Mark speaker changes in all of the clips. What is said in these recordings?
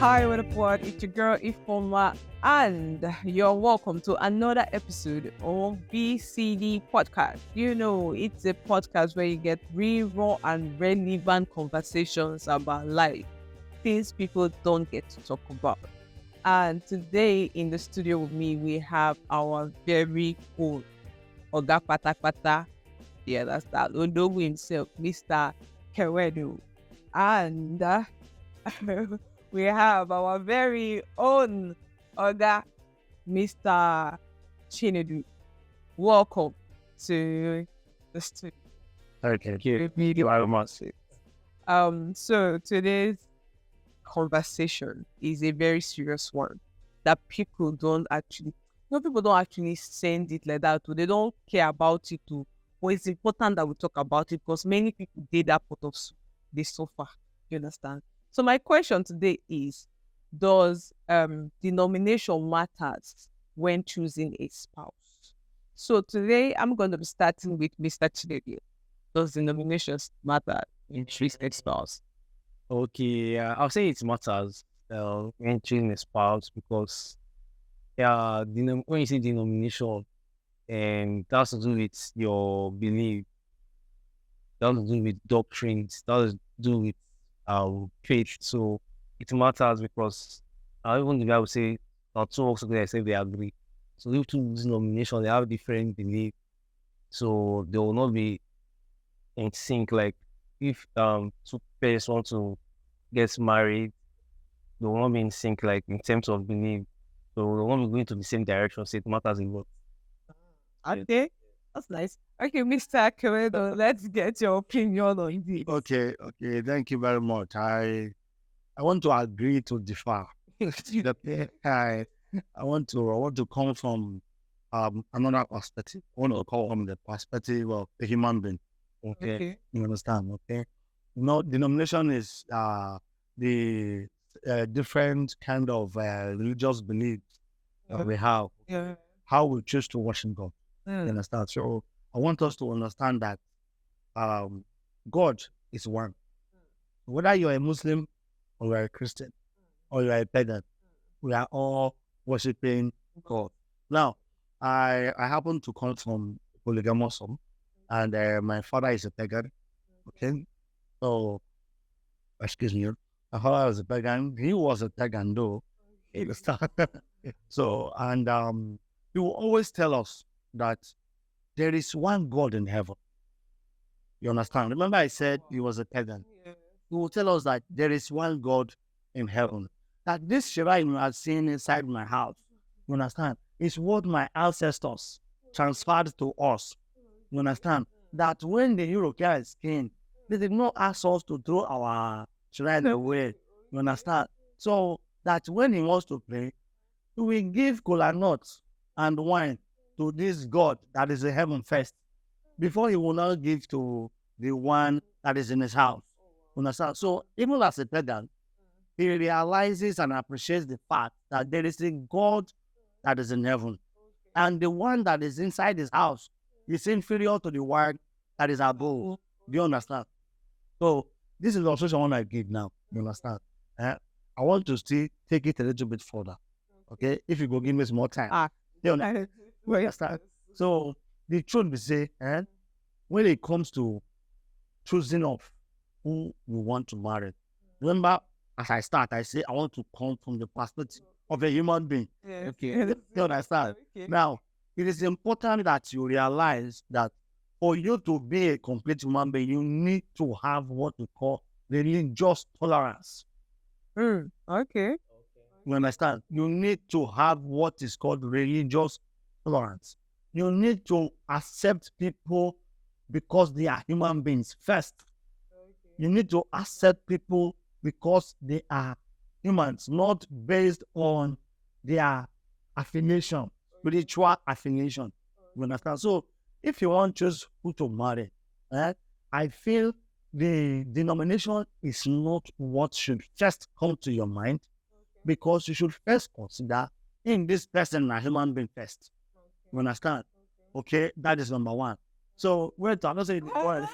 Speaker 1: Hi, what up? It's your girl Ifeoma, and you're welcome to another episode of BCD Podcast. It's a podcast where you get real, raw, and relevant conversations about life, things people don't get to talk about. And today in the studio with me, we have our very own Oga Pata Pata. Yeah, that's that. Odogu himself, Mr. Kawedo. And we have our very own Oga, Mr. Chinedu. Welcome to the studio.
Speaker 2: Okay, thank you very much.
Speaker 1: So today's conversation is a very serious one that people don't actually, people don't actually send it like that. They don't care about it too. But it's important that we talk about it because many people did that part of they suffer. You understand? So my question today is, does denomination matters when choosing a spouse? So today I'm going to be starting with Mr. Chinedu. Does denominations matter in choosing a spouse?
Speaker 2: Okay, I'll say it matters when choosing a spouse because when you say denomination, and that has to do with your belief, that has to do with doctrines, that has to do with faith. So it matters because even the Bible say two works together say they agree. So if two denominations they have different belief, so they will not be in sync. Like if two pairs want to get married, they will not be in sync like in terms of belief. So they will not be going to the same direction. So it matters a lot.
Speaker 1: Okay, that's nice. Okay, Mr. Kawedo, let's get your opinion on this.
Speaker 3: Okay, thank you very much. I want to agree to differ. I want to come from another perspective. I want to call from the perspective of a human being. Okay. You understand? Okay. Denomination is the different kind of religious beliefs that we have.
Speaker 1: Yeah.
Speaker 3: How we choose to worship God. You understand? So I want us to understand that God is one. Whether you're a Muslim or you're a Christian or you're a pagan, we are all worshiping God. Now, I happen to come from polygamous home, and my father is a pagan. Okay, so excuse me, my father was a pagan. He was a pagan though. So, and he will always tell us that there is one God in heaven. You understand? Remember I said he was a pagan. He will tell us that there is one God in heaven. That this shrine you are seeing inside my house, you understand, is what my ancestors transferred to us. You understand? That when the Europeans came, they did not ask us to throw our shrine away. You understand? So that when he wants to pray, he will give kola nuts and wine to this God that is in heaven first, before he will not give to the one that is in his house. Understand? So even as a pagan, he realizes and appreciates the fact that there is a God that is in heaven, and the one that is inside his house is inferior to the one that is above. Do you understand? So this is the illustration I want to give now. You understand? I want to still take it a little bit further. Okay, if you go give me some more time. You understand? So the truth be say, when it comes to choosing of who you want to marry, remember, as I start, I say I want to come from the perspective of a human being.
Speaker 1: Yes.
Speaker 3: Okay, you understand?
Speaker 1: Okay.
Speaker 3: Now, it is important that you realize that for you to be a complete human being, you need to have what we call religious tolerance.
Speaker 1: Okay.
Speaker 3: You understand? You need to have what is called religious tolerance. You need to accept people because they are human beings first. You need to accept people because they are humans, not based on their affiliation, spiritual affiliation. You understand? So if you want to choose who to marry, I feel the denomination is not what should first come to your mind, because you should first consider in this person a human being first. You understand? Okay, that is number one. So wait, I'm not saying the word.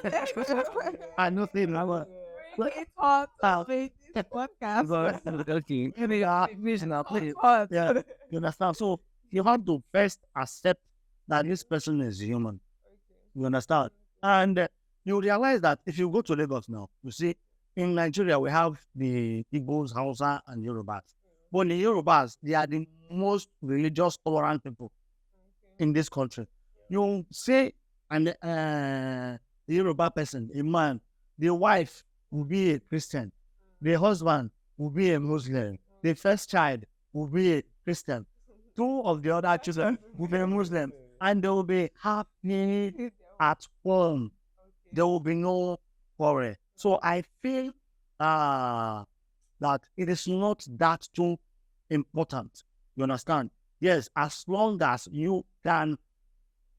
Speaker 3: I don't think that one.
Speaker 1: It's hard. podcast.
Speaker 2: Okay.
Speaker 3: Yeah.
Speaker 2: English now, please.
Speaker 3: Yeah, you understand? So you have to first accept that this person is human. You understand? And you realize that if you go to Lagos now, you see, in Nigeria, we have the Igbos, Hausa, and Yorubas. But the Yorubas, they are the most religious, tolerant people in this country. You say, and the Yoruba person, a man, the wife will be a Christian, the husband will be a Muslim, the first child will be a Christian, two of the other children will be a Muslim, and they will be happy at home. There will be no quarrel. So I feel that it is not that too important. You understand? Yes, as long as you can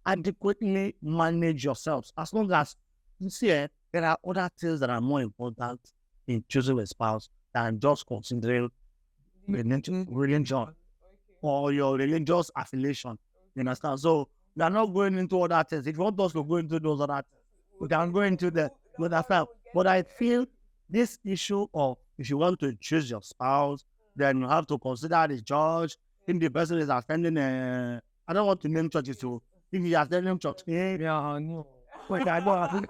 Speaker 3: adequately manage yourselves, as long as you see there are other things that are more important in choosing a spouse than just considering religion or your religious affiliation. You understand? So we are not going into other things. If you want us to go into those other things, we can go into the understand. But I feel this issue of if you want to choose your spouse, then you have to consider the judge. If the person is attending I don't want to name churches too. If he is attending church,
Speaker 2: Yeah, I know.
Speaker 3: wait, I know.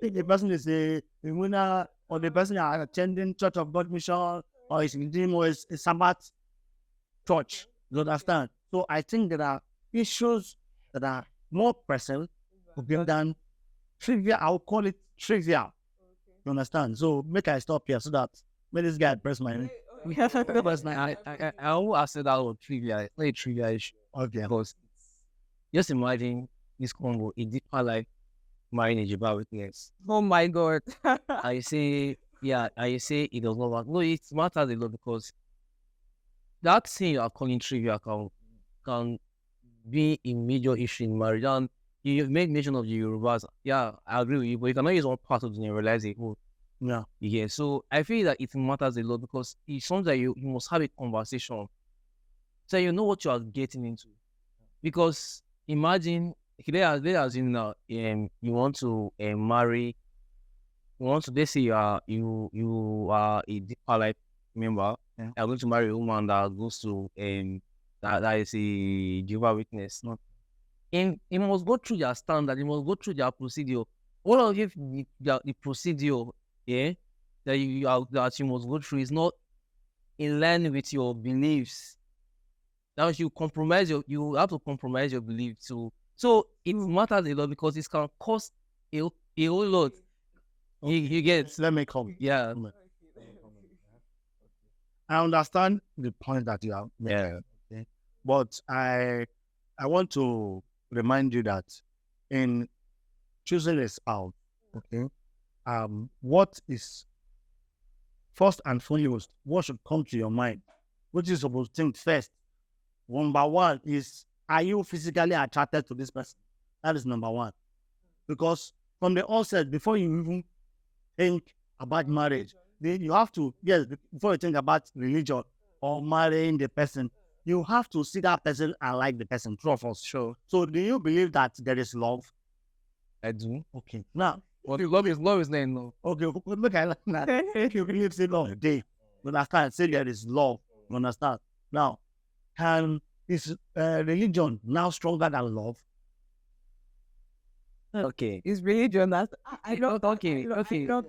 Speaker 3: If the person is a winner or the person is attending Church of God Mission or is in or is a Sabbath church, you understand? So I think there are issues that are more pressing than trivial. I'll call it trivial. You understand? So make I stop here so that when this guy press my
Speaker 2: I will answer that one trivia. It's not a trivia issue.
Speaker 3: okay.
Speaker 2: Because just imagine this combo, a deeper life marrying a Jehovah's Witness.
Speaker 1: Oh my God.
Speaker 2: I say, yeah, I say it does not matter. No, it matters a lot because that thing you are calling trivia can be a major issue in marriage. And you make mention of the Yorubas. Yeah, I agree with you, but you cannot use one part to generalize it.
Speaker 3: Yeah.
Speaker 2: Yeah, so I feel that it matters a lot because it's something that you must have a conversation so you know what you are getting into. Because imagine, let's assume now, you want to marry, let's say you are a deeper life member,
Speaker 3: Yeah.
Speaker 2: you're going to marry a woman that goes to that is a Jehovah's Witness. And it must go through their standard, it must go through their procedure. All of you, the procedure, that you must go through is not in line with your beliefs. Now you have to compromise your beliefs. So it matters a lot because it can cost a whole lot. You get?
Speaker 3: Let me come.
Speaker 2: Yeah.
Speaker 3: I understand the point that you have made.
Speaker 2: Yeah.
Speaker 3: Okay? But I want to remind you that in choosing a spouse, okay, what is first and foremost, what should come to your mind? What you supposed to think first? Number one is, are you physically attracted to this person? That is number one. Because from the onset, before you even think about marriage, you have to, before you think about religion or marrying the person, you have to see that person and like the person. True of us.
Speaker 2: Sure.
Speaker 3: So do you believe that there is love?
Speaker 2: I do.
Speaker 3: Okay. Now,
Speaker 2: Well, love is not no.
Speaker 3: okay, look at that. If you believe say love, you understand, say there is love, you understand. Now, is religion now stronger than love?
Speaker 2: Okay.
Speaker 1: Is religion that I don't
Speaker 2: Okay.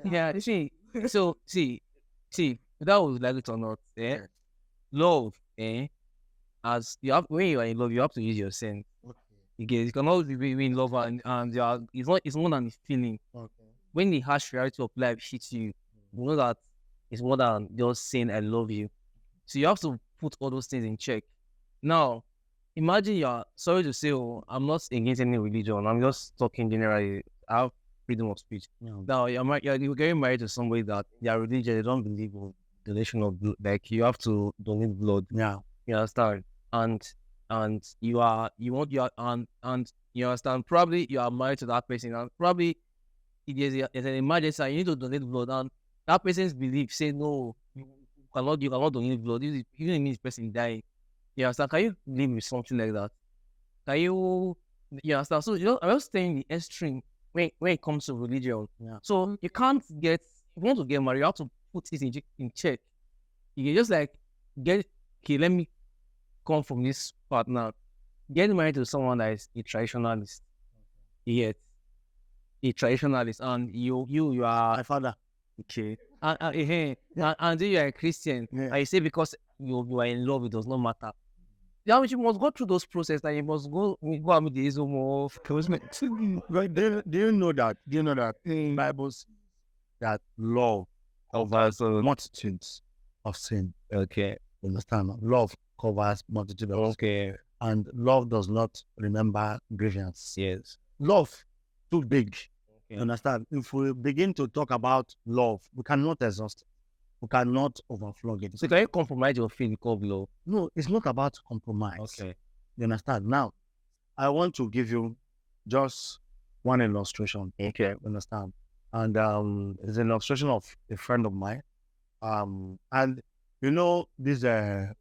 Speaker 2: Yeah. See, whether we like it or not, love, as you have when you are in love, you have to use your sense.
Speaker 3: Okay.
Speaker 2: You cannot be in love and it's more than a feeling.
Speaker 3: Okay.
Speaker 2: When the harsh reality of life hits you, you know that it's more than just saying I love you. So you have to put all those things in check. Now, imagine you're sorry to say, I'm not against any religion. I'm just talking generally. I have freedom of speech.
Speaker 3: Yeah.
Speaker 2: Now, you're getting married to somebody that they are religious. They don't believe in donation of blood. Like you have to donate blood.
Speaker 3: Yeah.
Speaker 2: You understand? And you understand? Probably you are married to that person, and probably there's an emergency and you need to donate blood, and that person's belief say no, you cannot donate blood. Even if this person die. You understand? Can you live with something like that? Can you understand? So I'm just saying the extreme when it comes to religion.
Speaker 3: Yeah.
Speaker 2: So you want to get married, you have to put it in check. You can just like get, okay, let me come from this part now. Get married to someone that is a traditionalist. Yet, a traditionalist, and you are
Speaker 3: My father.
Speaker 2: okay. And then you are a Christian.
Speaker 3: Yeah.
Speaker 2: And you say because you are in love, it does not matter. Yeah, you must go through those processes, and you must go and meet the ism of commitment.
Speaker 3: Right, do you know that? Do you know that in Bible says that love covers multitudes of sin?
Speaker 2: Okay.
Speaker 3: Understand? Love covers multitude of sin.
Speaker 2: Okay.
Speaker 3: And love does not remember grievance.
Speaker 2: Yes.
Speaker 3: Love too big. You
Speaker 2: Okay.
Speaker 3: understand? If we begin to talk about love, we cannot exhaust it. We cannot overflow it.
Speaker 2: So can you compromise your faith because of love?
Speaker 3: No, it's not about compromise.
Speaker 2: Okay.
Speaker 3: You understand? Now, I want to give you just one illustration.
Speaker 2: Okay.
Speaker 3: You understand? And it's an illustration of a friend of mine. And you know these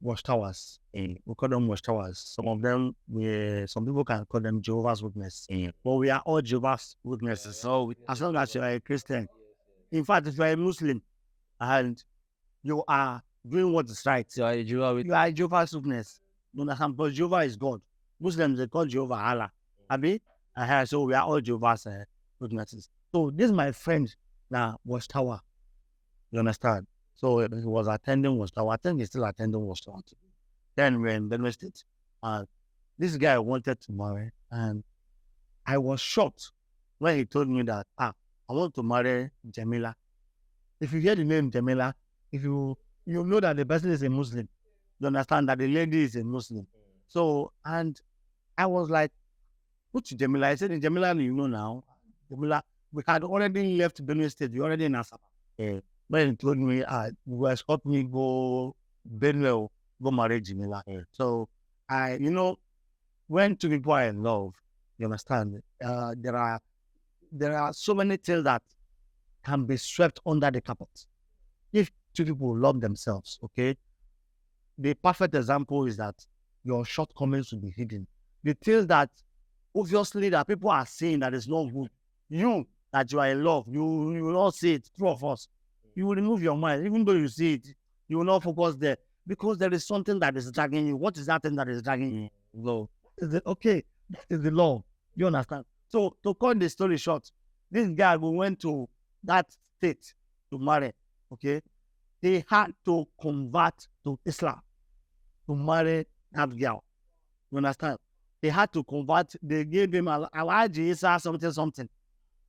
Speaker 3: watchtowers. We call them watchtowers. Some of them, some people can call them Jehovah's Witnesses. But we are all Jehovah's Witnesses.
Speaker 2: So
Speaker 3: As long as you are a Christian. In fact, if you are a Muslim and you are doing what is right,
Speaker 2: you are a Jehovah with
Speaker 3: you are a Jehovah's Witness. You understand? But Jehovah is God. Muslims, they call Jehovah Allah. Abi? So we are all Jehovah's Witnesses. So this is my friend now, Watchtower. You understand? So he was attending Watchtower. I think he's still attending Watchtower. Then we're in Benue State. This guy wanted to marry. And I was shocked when he told me that, I want to marry Jamila. If you hear the name Jamila, if you know that the person is a Muslim, you understand that the lady is a Muslim. So, and I was like, what's Jamila? I said, Jamila, you know now. Jamila, we had already left Benue State. We already in Asaba. When he told me, he was helped me go Benue, go marry Jamila. So, when two people are in love, you understand, there are so many things that can be swept under the carpet. If two people love themselves, okay, the perfect example is that your shortcomings will be hidden. The things that obviously that people are saying that is not good, that you are in love, you will not see it. True of us, you will remove your mind. Even though you see it, you will not focus there because there is something that is dragging you. What is that thing that is dragging you? Love. Is it okay? That is the love. You understand? So to cut the story short, this guy who went to that state to marry, okay, they had to convert to Islam to marry that girl. You understand? They had to convert. They gave him Alaji Isa something.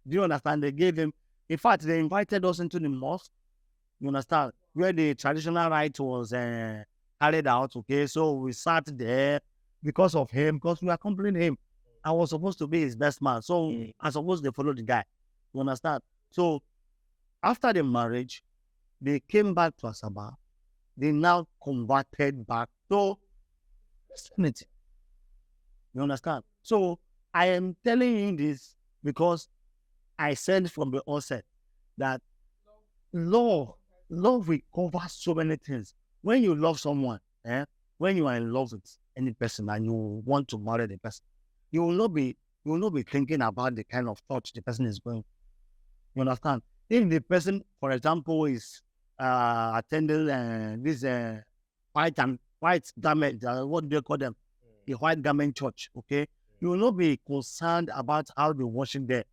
Speaker 3: Do you understand? They gave him. In fact, they invited us into the mosque. You understand? Where the traditional rite was carried out. Okay, so we sat there because of him, because we accompanied him. I was supposed to be his best man, so I supposed to follow the guy. You understand? So after the marriage, they came back to Asaba. They now converted back to Christianity. You understand? So I am telling you this because I said from the onset that love will cover so many things. When you love someone, when you are in love with any person and you want to marry the person, you will not be thinking about the kind of thoughts the person is going. You understand? If the person, for example, is attending this white garment, what do they call them? The white garment church, okay? You will not be concerned about how they worship there,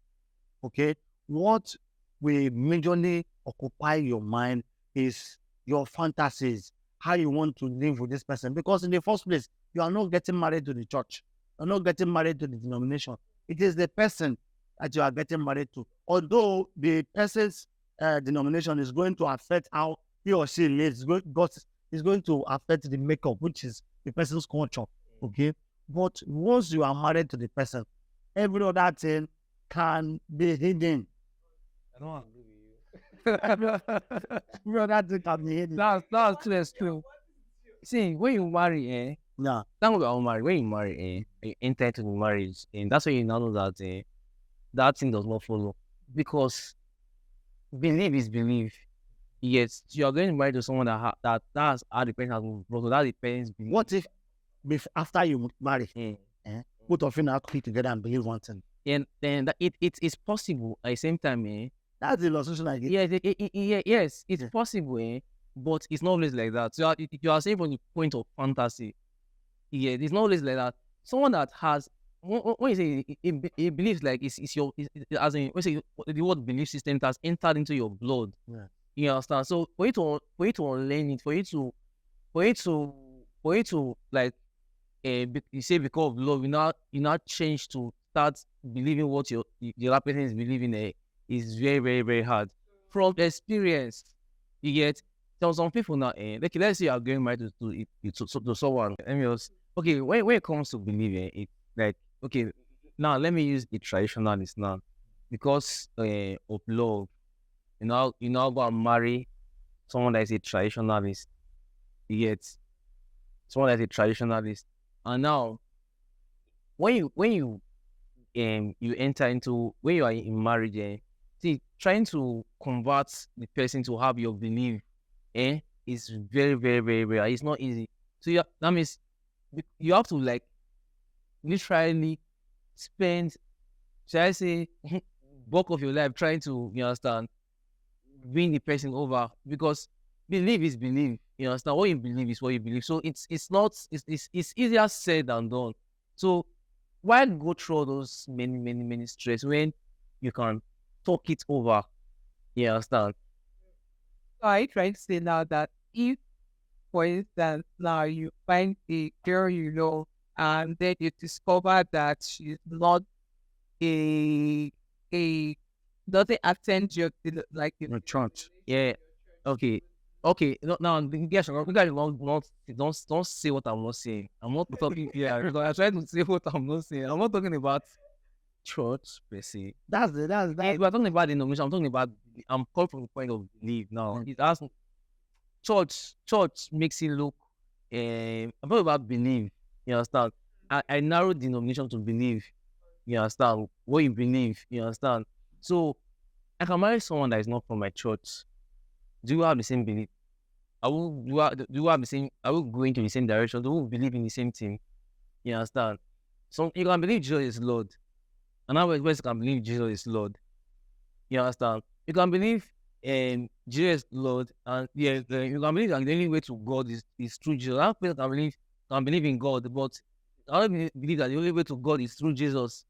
Speaker 3: okay? What will majorly occupy your mind is your fantasies, how you want to live with this person. Because in the first place, you are not getting married to the church. You're not getting married to the denomination. It is the person that you are getting married to. Although the person's denomination is going to affect how he or she lives, it's going to affect the makeup, which is the person's culture, okay? But once you are married to the person, every other thing can be hidden.
Speaker 2: I don't agree with you.
Speaker 3: Every other thing can be hidden.
Speaker 2: That's true. See, when you marry,
Speaker 3: Yeah.
Speaker 2: when you marry, you enter into the marriage, and that's when you now know that that thing does not follow. Because belief is belief. Yes, you are going to marry to someone that's how the parents has been brought up. That's the parents' belief.
Speaker 3: What if after you marry, both of you now click together and believe one thing?
Speaker 2: And then it is possible at the same time,
Speaker 3: That's the illustration I get.
Speaker 2: Yes, it's
Speaker 3: Yeah.
Speaker 2: possible, but it's not always like that. So you are saying from the point of fantasy. Yeah, it's not always like that. Someone that has when you say it believes like it's your as in when you say the word belief system has entered into your blood.
Speaker 3: Yeah.
Speaker 2: You understand? So for you to unlearn it, for you to like you say because of love, you now change to start believing what the other person is believing is very, very, very hard. From experience, you get some people now, like let's say you're going married to someone. Let me just, okay, when it comes to believing, it like okay, now let me use a traditionalist now. Because of love, you now go and marry someone that is a traditionalist. You get someone that is a traditionalist. And now when you enter into when you are in marriage, see, trying to convert the person to have your belief is very, very, very rare. It's not easy. So that means you have to like literally spend, should I say, bulk of your life trying to, you understand, win the person over, because belief is belief. You understand, what you believe is what you believe. So it's not it's easier said than done. So why go through all those many stress when you can talk it over? You understand?
Speaker 1: So are you trying to say now that if, for instance, now you find a girl you know, and then you discover that she's not a doesn't attend your like
Speaker 3: The church.
Speaker 2: Yeah. Okay. Okay. No, now you guys don't say what I'm not saying. I'm not talking here. I'm trying to say what I'm not saying. I'm not talking about church per se.
Speaker 3: That's
Speaker 2: We're talking about denomination. I'm coming from the point of belief now. It has church makes it look I'm talking about belief. You understand? I narrow denomination to belief. You understand? What you believe, you understand? So I can marry someone that is not from my church. Do you have the same belief? Do you have the same, are we going to the same direction? Do we believe in the same thing? You understand? So you can believe Jesus is Lord. And how else can believe Jesus is Lord? You understand? You can believe Jesus is Lord, and you can believe that the only way to God is through Jesus. How people can believe in God, but I don't believe that the only way to God is through Jesus.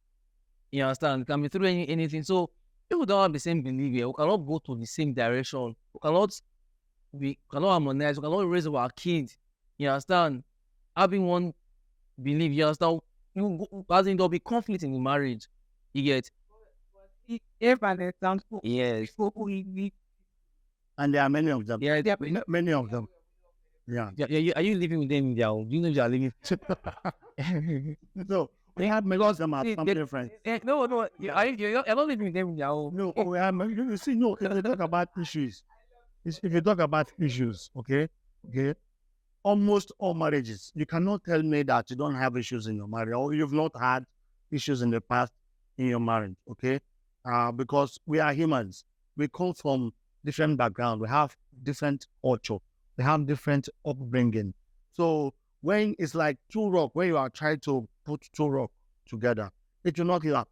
Speaker 2: You understand? It can be through anything. So people don't have the same belief here. We cannot go to the same direction. We cannot harmonize. We cannot raise our kids. You understand? Having one belief. You understand? As in, there'll be conflict in the marriage. You get?
Speaker 1: if an example,
Speaker 2: Yes.
Speaker 1: people who live,
Speaker 3: and there are many of them.
Speaker 2: Yeah.
Speaker 3: Many of them. Yeah.
Speaker 2: Are you living with them in their home? Do you know if they are living?
Speaker 3: So we have many of them are family friends.
Speaker 2: No. You're not living with them in their home.
Speaker 3: No, we have you see, no, if you talk about issues, if you talk about issues, okay, almost all marriages, you cannot tell me that you don't have issues in your marriage or you've not had issues in the past in your marriage, okay? Because we are humans. We come from different background. We have different culture. We have different upbringing. So when it's like two rock, when you are trying to put two rock together, it will not lap.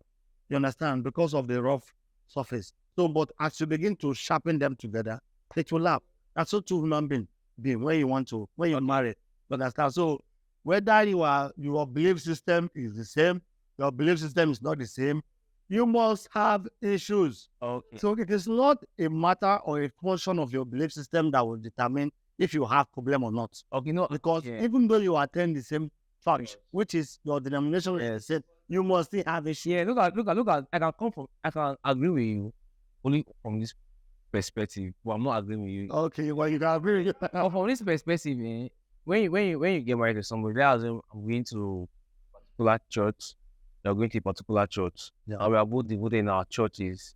Speaker 3: You understand? Because of the rough surface. So, but as you begin to sharpen them together, it will lap. That's what two human beings be when you're married. You understand? So whether your belief system is the same, your belief system is not the same, you must have issues.
Speaker 2: Okay.
Speaker 3: So it is not a matter or a portion of your belief system that will determine if you have problem or not.
Speaker 2: Okay, no.
Speaker 3: Because
Speaker 2: Yeah.
Speaker 3: even though you attend the same church, which is your denomination, is the same, you must still have issues.
Speaker 2: Yeah, look at. I can agree with you only from this perspective, but I'm not agreeing with you.
Speaker 3: Okay, well, you can agree.
Speaker 2: From this perspective, when you get married to somebody, let's assume I'm going to a particular church, you're going to a particular church,
Speaker 3: Yeah.
Speaker 2: and we are both devoted in our churches.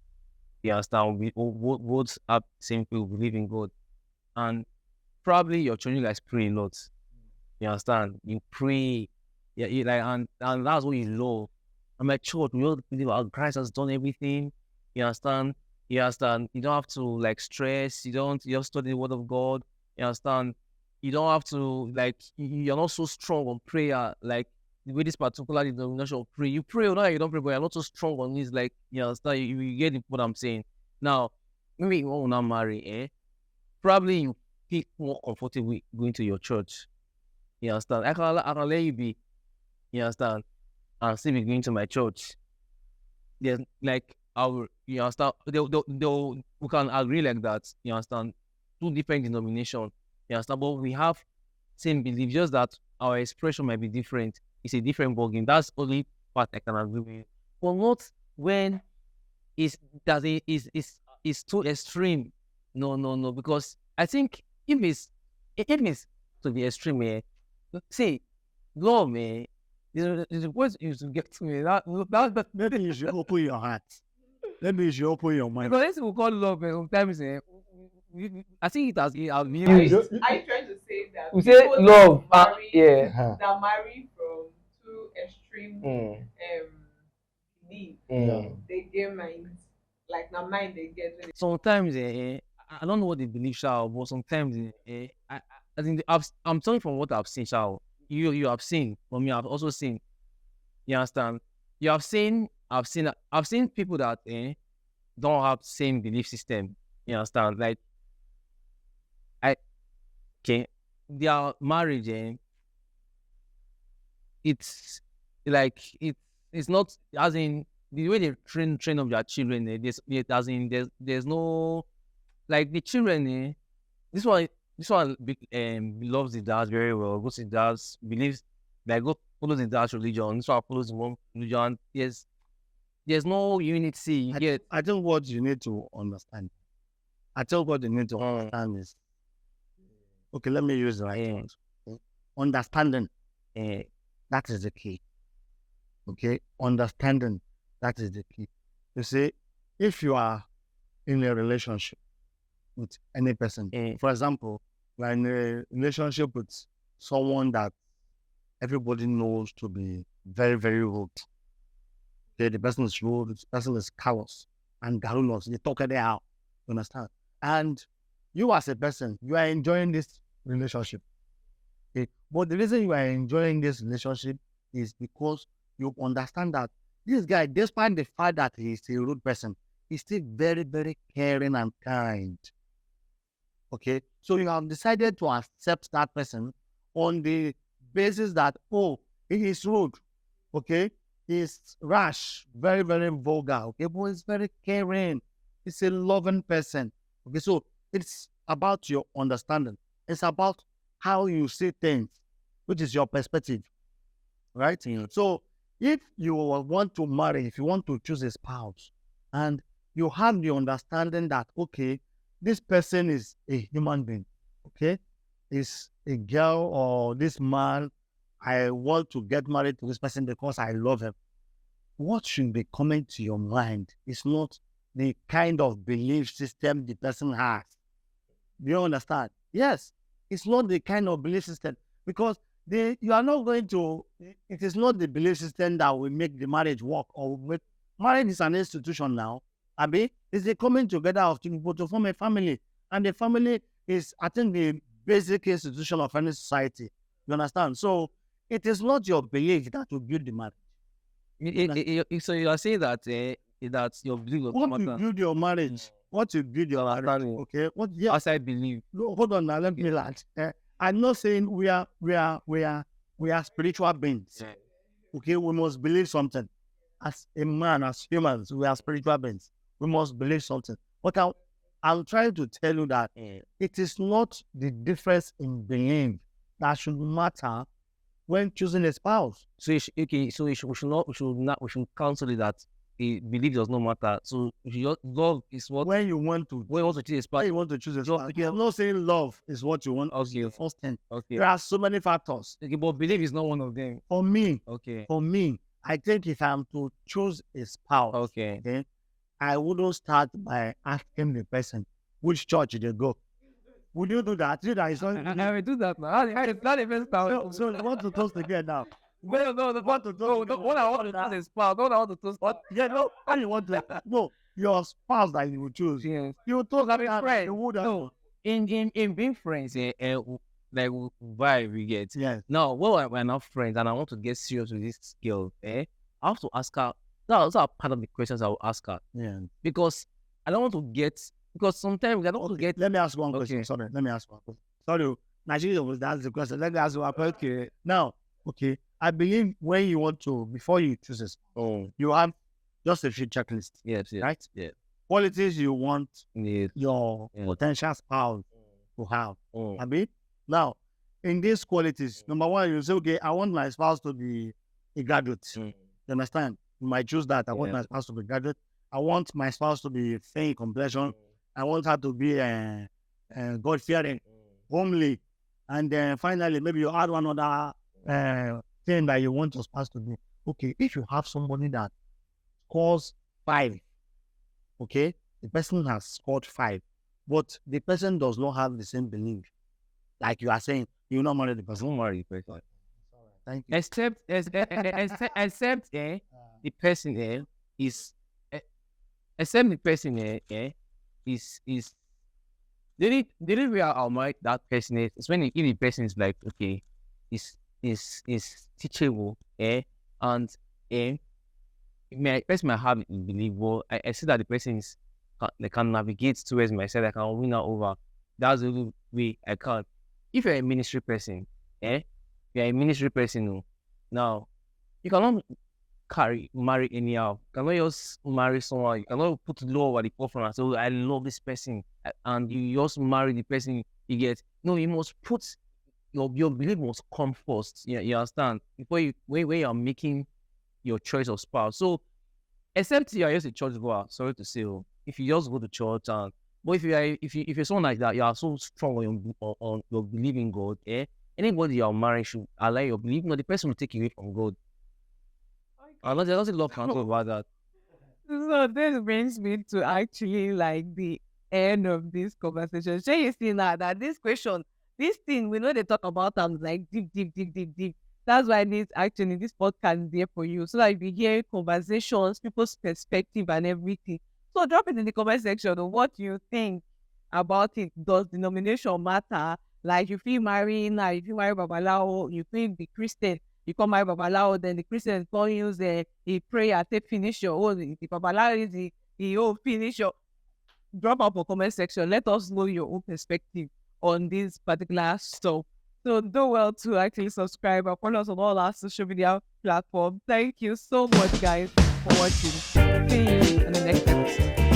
Speaker 2: You understand? We both have the same people, believe in God, and probably your children guys pray a lot. You understand? You pray, yeah, you like, and that's what you love. I'm at church, we all believe Christ has done everything. You understand? You understand? You don't have to like stress. You just study the word of God. You understand? You don't have to like. You're not so strong on prayer like the way this particular denomination pray. You pray, or not, you don't pray, but you're not so strong on this. Like, you understand? You get what I'm saying. Now, maybe you want to marry, probably you feel more comfortable with going to your church. You understand? I can let you be, you understand, and still be going to my church. There's like you understand, we can agree like that, you understand, two different denominations, you understand, but we have same belief, just that our expression might be different. It's a different ballgame. That's only part I can agree with. But not when it's too extreme. No, because I think if it's to the extreme, see, love, there's a point you should get to me. That
Speaker 3: Maybe you should open your heart. Maybe you should open your mind.
Speaker 2: because this we call love, sometimes, I think it has been
Speaker 1: Are
Speaker 2: abused.
Speaker 1: you trying to say that
Speaker 4: We say
Speaker 1: people
Speaker 4: love,
Speaker 1: that marry,
Speaker 4: yeah.
Speaker 1: that marry from two extreme belief, they get mind, like na mind they get when
Speaker 2: Sometimes, I don't know what they believe, shall, but sometimes, I think I'm telling from what I've seen, shall. You have seen, for me, I've also seen. You understand? You have seen, I've seen people that don't have same belief system. You understand? Like, their marriage, it's like it's not as in the way they train up their children. There's no, like, the children. This one loves the dad very well. Goes to the dad's, believes, like, go follows the dad's religion. This one follows the one religion. There's no unity yet.
Speaker 3: I think what you need to understand. I think what you need to understand is, okay, let me use the right words. Understanding, that is the key. Okay, understanding, that is the key. You see, if you are in a relationship with any person, for example, you are in a relationship with someone that everybody knows to be very, very rude. Okay, the person is rude, the person is callous and garrulous. They talk anyhow. You understand? And you as a person, you are enjoying this relationship. Okay? But the reason you are enjoying this relationship is because you understand that this guy, despite the fact that he is a rude person, he's still very, very caring and kind. Okay? So you have decided to accept that person on the basis that, oh, he is rude. Okay? He's rash, very, very vulgar. Okay? But he's very caring. He's a loving person. Okay? So it's about your understanding. It's about how you see things, which is your perspective. Right? So if you want to marry, if you want to choose a spouse, and you have the understanding that, okay, this person is a human being, okay, is a girl or this man, I want to get married to this person because I love him. What should be coming to your mind is not the kind of belief system the person has. Do you understand? Yes, it's not the kind of belief system, because you are not going to, it is not the belief system that will make the marriage work, or make, marriage is an institution now. Abi, it's the coming together of people to form a family. And the family is, I think, the basic institution of any society. You understand? So it is not your belief that will build the marriage.
Speaker 2: So you are saying that that your belief was
Speaker 3: What will build your marriage? What will build your marriage? Okay. What? Yeah.
Speaker 2: as I believe.
Speaker 3: No, hold on now. Let me land. I'm not saying we are spiritual beings. Okay, we must believe something. As a man, as humans, we are spiritual beings. We must believe something. But I'm trying to tell you that it is not the difference in belief that should matter when choosing a spouse.
Speaker 2: So we should counsel it that belief does not matter. So love is what
Speaker 3: When you want to
Speaker 2: choose a spouse.
Speaker 3: when you want to choose a spouse. Okay, I'm not saying love is what you want.
Speaker 2: Okay.
Speaker 3: The first thing.
Speaker 2: Okay.
Speaker 3: There are so many factors.
Speaker 2: Okay, but belief is not one of them.
Speaker 3: For me,
Speaker 2: Okay.
Speaker 3: I think if I'm to choose a spouse,
Speaker 2: Okay.
Speaker 3: then I wouldn't start by asking the person which church they go. Would you do that? You know, it's not.
Speaker 2: I will do that now. It's not even spouse.
Speaker 3: So I want to toast again now.
Speaker 2: No, what to do? What I want to do is spouse. What I want to do is
Speaker 3: What? Yeah, no. What you want to no, your spouse that you would choose.
Speaker 2: yes.
Speaker 3: You told
Speaker 2: Like
Speaker 3: me
Speaker 2: a friend.
Speaker 3: you would.
Speaker 2: No, in being friends, like vibe we get.
Speaker 3: Yes.
Speaker 2: Now, well, we're not friends, and I want to get serious with this girl. I have to ask her. That's part of the questions I will ask her,
Speaker 3: Yeah.
Speaker 2: because I don't want to get, because sometimes I don't want to get.
Speaker 3: Let me ask one
Speaker 2: Okay.
Speaker 3: question. Sorry, let me ask one question. Sorry, Nigeria was that's the question. Let me ask one question.
Speaker 2: Okay.
Speaker 3: Now, okay, I believe when you want to, before you choose a spouse, you have just a few checklists,
Speaker 2: Yes.
Speaker 3: right?
Speaker 2: Yeah.
Speaker 3: Qualities you want
Speaker 2: Yeah.
Speaker 3: your
Speaker 2: Yeah.
Speaker 3: potential spouse to have.
Speaker 2: Oh.
Speaker 3: I mean, now, in these qualities, number one, you say, okay, I want my spouse to be a graduate. You understand? You might choose that. I want
Speaker 2: Yeah.
Speaker 3: my spouse to be a graduate. I want my spouse to be fair in complexion. I want her to be God-fearing, homely. And then finally, maybe you add one other thing that you want your spouse to be. Okay, if you have somebody that scores 5, okay, the person has scored 5, but the person does not have the same belief. Like you are saying, you will not marry the person.
Speaker 2: Don't marry the person.
Speaker 3: Thank you.
Speaker 2: Except the person is except the person is the only way I'll marry that person is when if the person is like, okay, is teachable and person might have it believable. I see that the person is they can navigate towards myself, I can win her over. That's the only way I can. If you're a ministry person, you're a ministry person now, you cannot marry anyhow. You cannot just marry someone. You cannot put law over the forefront and say, oh, I love this person, and you just marry the person you get. No, you must put your belief must come first. You understand? Before you when you're making your choice of spouse. So except you are just a church goer, sorry to say, if you just go to church and but if you're someone like that, you are so strong on your belief in God, anybody you are marrying should allow your belief. No, the person will take away from God. I don't love can talk about that.
Speaker 1: So this brings me to actually like the end of this conversation. So you see now that this question, this thing, we know they talk about them like deep. That's why this podcast is there for you. So that you hear conversations, people's perspective and everything. So drop it in the comment section of what you think about it. Does denomination matter? Like if you marry now, if you marry Babalawo, you feel be Christian, you come marry Babalawo, then the Christians don't use a prayer to finish your own. The Babalawo is the finish your. Drop up a comment section. Let us know your own perspective on this particular stuff. So do well to actually subscribe and follow us on all our social media platforms. Thank you so much, guys, for watching. See you in the next episode.